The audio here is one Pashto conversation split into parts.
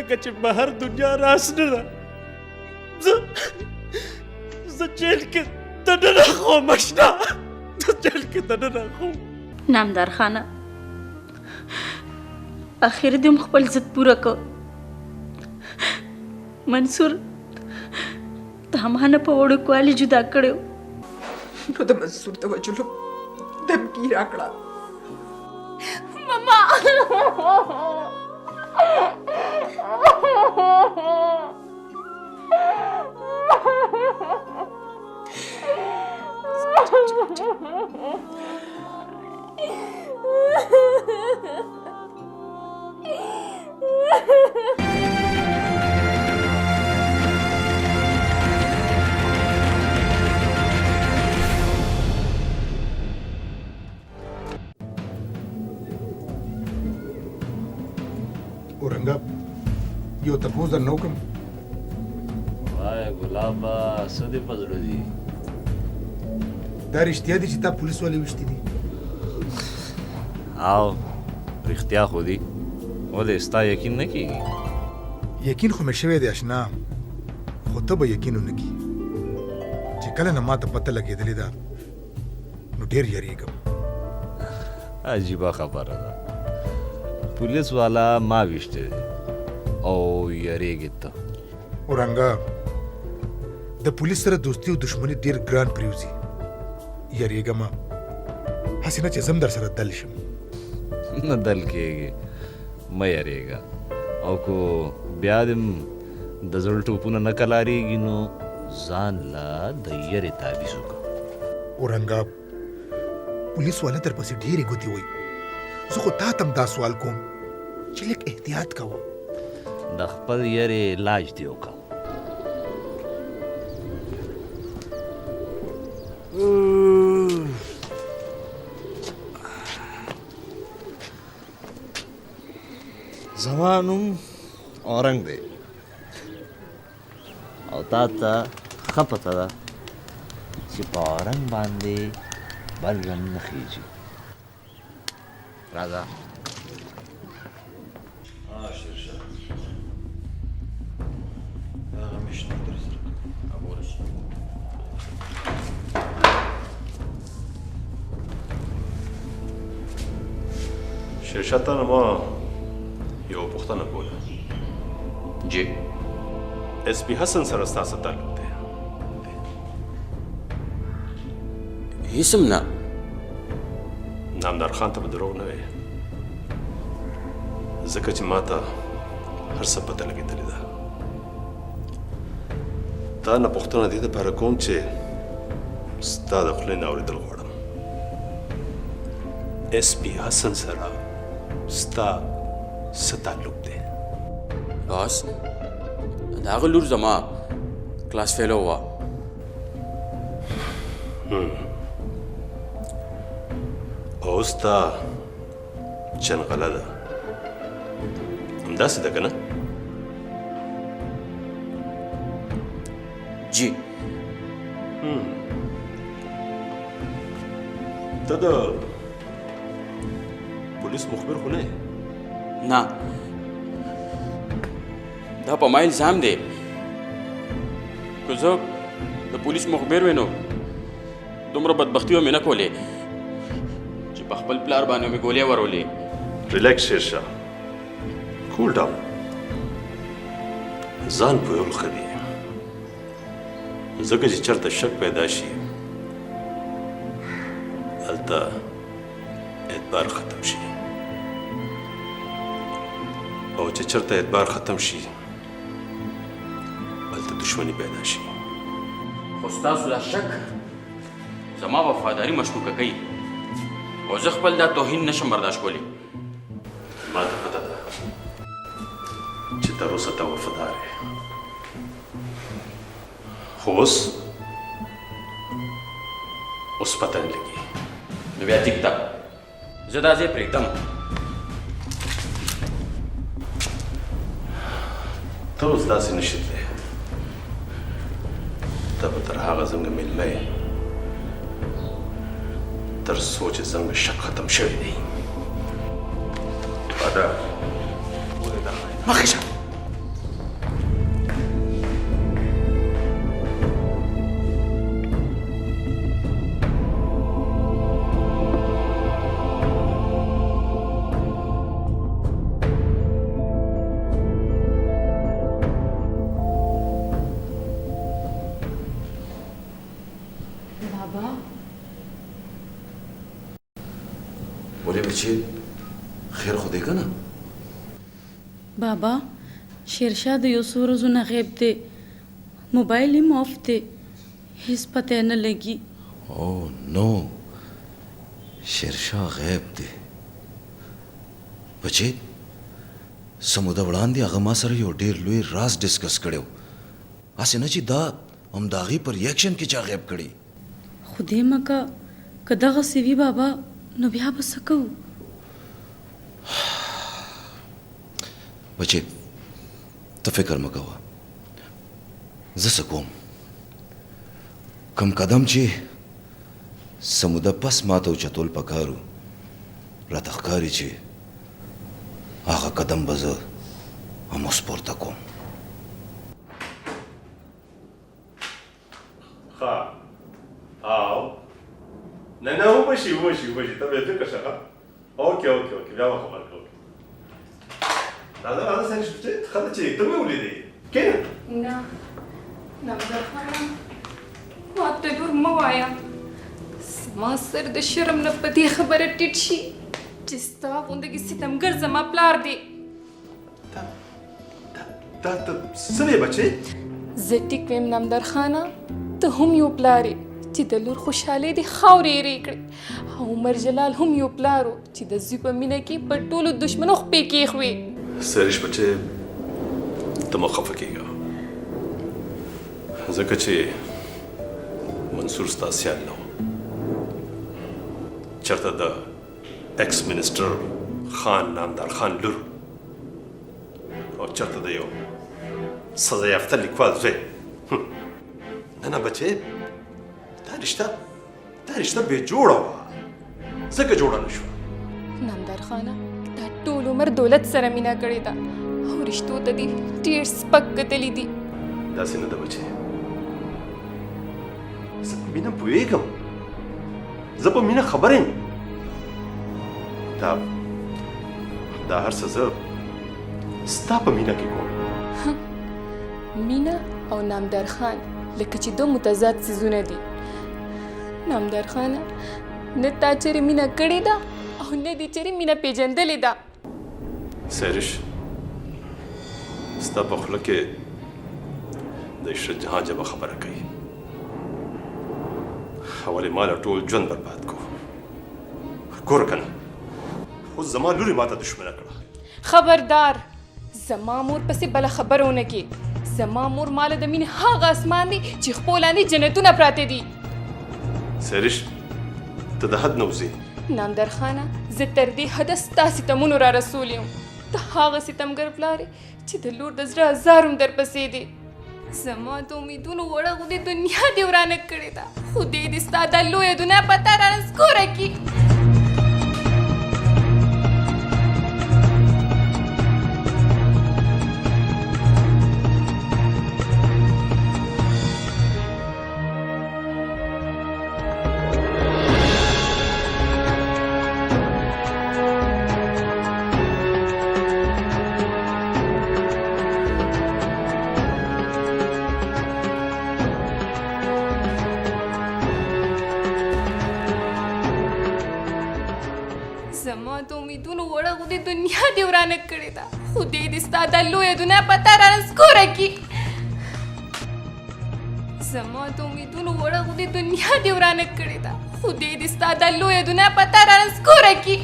ځکه چې بهر دنیا راس نه ده. زه جیل کې دننه خوم اشنا، زه جیل کې دننه خوم. نامدار خانه اخر دې هم خپل ضد پوره کړ. منصور تا ما نه په وړوکوالي جدا کړو. نو د منصور د وجلو دمکی راکړه. ماما اورنګ یو تپوس در نو کوم. وای ګلابا څه دې په زړه دي؟ دا رښتیا دي چې تا پولیس والے وشتي دي؟ او رښتیا خو دي، ولې ستا یقین نه کېږي؟ یقین خو مې شوی دی اشنا، خو ته به یقین ونه کړي چې کله نه ما ته پته لګېدلې ده نو ډېر یېرېږم. عجیبه خبره ده، پولیس والا ما ویشته دی او یېرېږي ته؟ اورنګ د پولیس سره دوستي او دښمني ډېر ګران پرېوځي. یېرېږم هسې نه چې زم در سره دل شم. نه دل کېږي، مه یېرېږه. او کو بیا دې د زړه ټوپونه نه کلاریږي نو ځان له د یېرې تعویض وکړه. اورنګ پولیس والا در پسې ډېرې ګوتې وایي. زه خو تا ته هم دا سوال کوم چې لږ احتیاط کوه. د خپل یېرې علاج دې وکړه. زما نوم اورنګ دی او تا ته ښه پته ده چې په اورنګ باندې بل رنګ نه خیږي. راځه. شیرشاه ته ما یو پوښتنه کوله. جی ایس پی حسن سره ستاسو تعلق دی؟ هیڅ هم نه. نامدار خان ته به دروغ نه وایې، ځکه چې ما ته هر څه پته لګېدلې ده. تا نه پوښتنه دې دپاره کوم چې ستا د خولې نه اورېدل غواړم. ایس پی حسن سره ستا څه تعلق دی؟ باس د هغه لور زما کلاس فیلو وه. او ستا چنغله ده همداسې ده که نه؟ جی ته د پولیس مخبر خو نه یې؟ نه، دا په ما الزام دی. که زه د پولیس مخبر وای نو دومره بدبختي به مې نه کولې چې په خپل پلار باندې مې ګولې ورولې. ریلیکس شیرشاه، کول ډاون، ځان پوهول ښه دي، ځکه چې چېرته شک پیدا شي هلته اعتبار ختم شي، او چې چېرته اعتبار ختم شي هلته دشمني پیدا شي. خو ستاسو دا شک زما وفاداري مشکوکه کوي او زه خپل دا توهین نشم برداشت کولی. ما ته پته ده چې تر اوسه ته وفادار یې، خو اوس پته نه لګي. نو بیا ټیک ده، زه دا ځای پرېږدم. ته اوس داسې نشي تللی، ته به تر هغه زموږ میلمه یې تر څو چې زموږ شک ختم شوی دی. واده مخکې شه، बाबा बोले बच्चे खैर खुदेगा ना बाबा शेरशाह د یو څو ورځو نه غیب دی موبایل یې آف دی هیڅ پته نه لګي او نو शेरशाह غیب دی بچې سموده وړاندې هغه ما سره یو ډېر لوی راز ډسکس کړو هسې نه چې دا همداغې په ریاکشن کې چا غیب کړي خدای مکه که دغسې وي بابا نو بیا به څه کوو بچې ته فکر مه کوه زه څه کوم کم قدم چې سموده پس ماته اوچتول پکارو راته ښکاري چې هغه قدم به زه هموس پورته کوم ها او نه نه وبشي ته به ځکه شغه اوکې بیا به خبر کوو راځه سنجش بچې خاله چې ته مې ولیدې کینه نه نمدر خانم ما ته دور مه وایه زما سر د شرم نه په دې خبره ټیټ شي چې ستا غوندګي ستمګر زما پلار دی ته څه وې بچې زه ټیک ویم نمدر خانه ته هم یو پلار یې چې د لور خوشحالۍ دې خاورې ایرې کړې او عمر جلال هم یو پلار و چې د زوی په مینه کې پر ټولو دشمنو خپې کېښوې سریش بچې ته مه خفه کېږه ځکه چې منصور ستا سیال نه و چېرته د ایکس منسټر خان نامدار خان لور او چېرته د یو سزا یافته لیکوال زوی نه بچې دا رشته بې جوړه وه ځکه جوړه نه شوه نامدار خانه دا ټول عمر دولت سره مینه کړې ده او رشتو ته دې ډېر سپک کتلي دي داسې نه ده بچې زه په مینه پوهېږم زه په مینه خبر یم دا هر څه زه ستا په مینه کې کوم مینه او نامدار خان لکه چې دو متضاد څیزونه دي نامدار خانه نه تا چېرې مینه کړې ده او نه دې چېرې مینه پېژندلې ده سریش ستا په خوله کې د عشرت جهان ژبه خبره کوي ولې ما له ټول ژوند برباد کو ګوره که نه اوس زما لورې ما ته دښمنه کړه خبردار زما مور پسې بله خبره ونه کې زما مور ماله د مینې هغه اسمان دی چې خپو لاندې جنتونه پراته دي سریش ته د حد نه وځې نامدار خانه زه تر دې حده ستا ستمونو را رسول یم ته هغه ستمګر پلار یې چې د لور د زړه هزار هم درپسې دی زما د امیدونو وړه غوندې دنیا دې ورانه کړې ده خدای دې ستا دا لویه دنیا پته رانسکوره کړي زما د امیدونو وړه غوندې دنیا دې ورانه کړې ده خدای دې ستا دا لویه دنیا پته رانسکوره کړي زما د امیدونو وړه غوندې دنیا دې ورانه کړې ده خدای دې ستا دا لویه دنیا پته رانسکوره کړي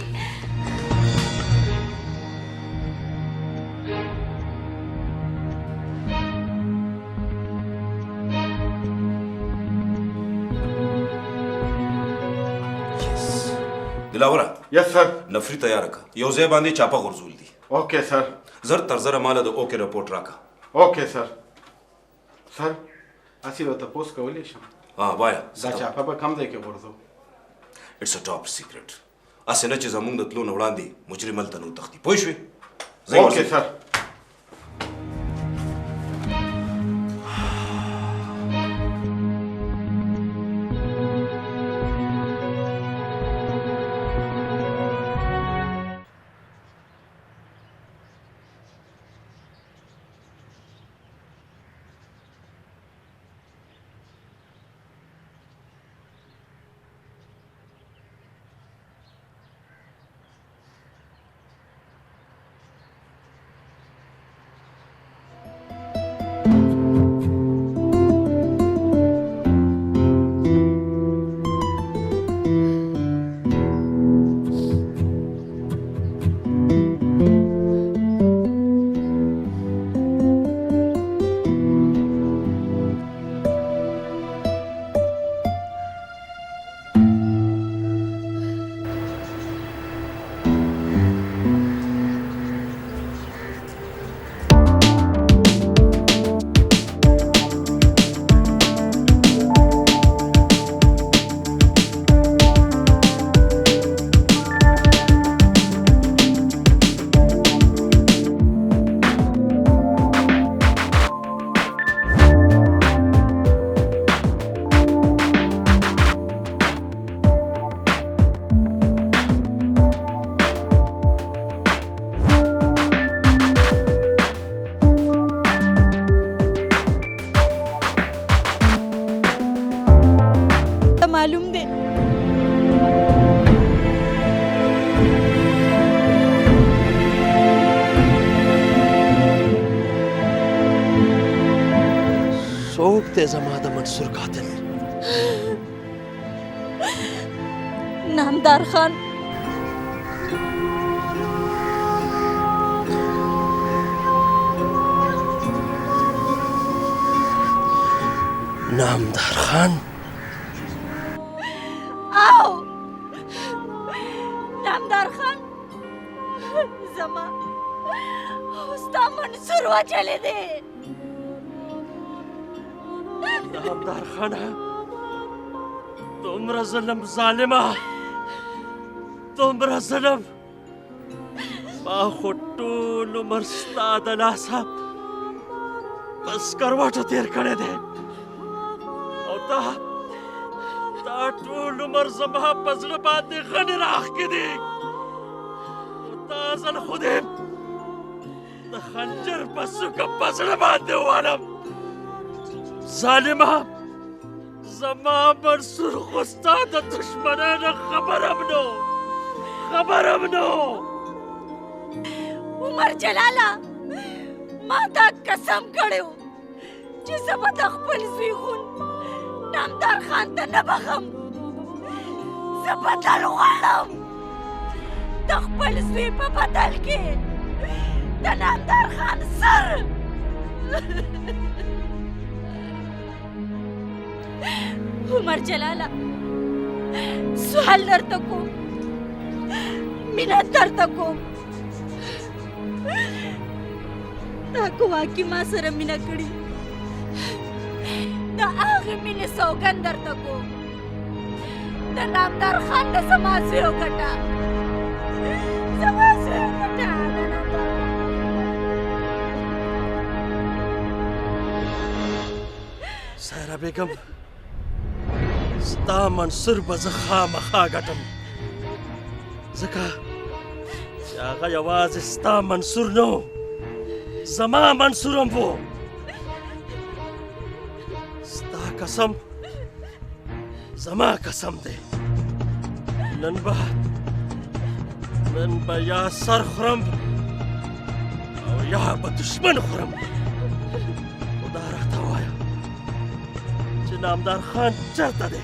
دلاوره یس سر نفری تیار کا یو ځای باندې چاپه غرزول دي اوکې سر زر تر زره ماله د اوکې رپورټ راکا اوکې سر سر اسی له تاسو کولې شم ها وایا دا چاپه به کم ځای کې ورځو اټس ا ټاپ سیکرټ اسنه چې زمونږ د تلو نه وړاندې مجرم هلته نو تختی پوه شوې اوکې سر मालूम दे। शौक ते जमादा मंसूर कातिल नामदार खान। नामदार खान आओ नामदार खान जमा उस्ता मंसूर वा चले दे। नामदार खान तुमरा ज़ल्म ज़ालिमा तुमरा ज़ल्म मा टूल उमर स्ता द लासा बस करवाटो तेर करे दे ता टूल उमर जमा पजल बाते खने राख के दे ताजल खुदे द खंजर पसु का पजल बाते वालम जालिमा जमा मंसूर खुस्ता द दुश्मन खबर अबनो उमर जलाला माता कसम कड़ो जिसम तखपल ज़ुई नामदार खान त न बखम सबदल वालम तखपल ज़ुई पे बदल के त नामदार खान सर उमर जलाला सुहाल दर तको मिनत दर तको ताको वाकी मां सर मिना कड़ी दा आगे मिने सौगंदर तको दा नामदार खान दा समाज से हो गटा सायरा बेगम स्ता मंसूर बज़खा मखा गटम ज़का जागा यवाज स्ता मंसूर नो जमा मंसूरम वो स्ता कसम जमा कसम दे ननबा या सर खुरम और या दुश्मन खुरम खुदा रहता हुआ नामदार खान चलता दे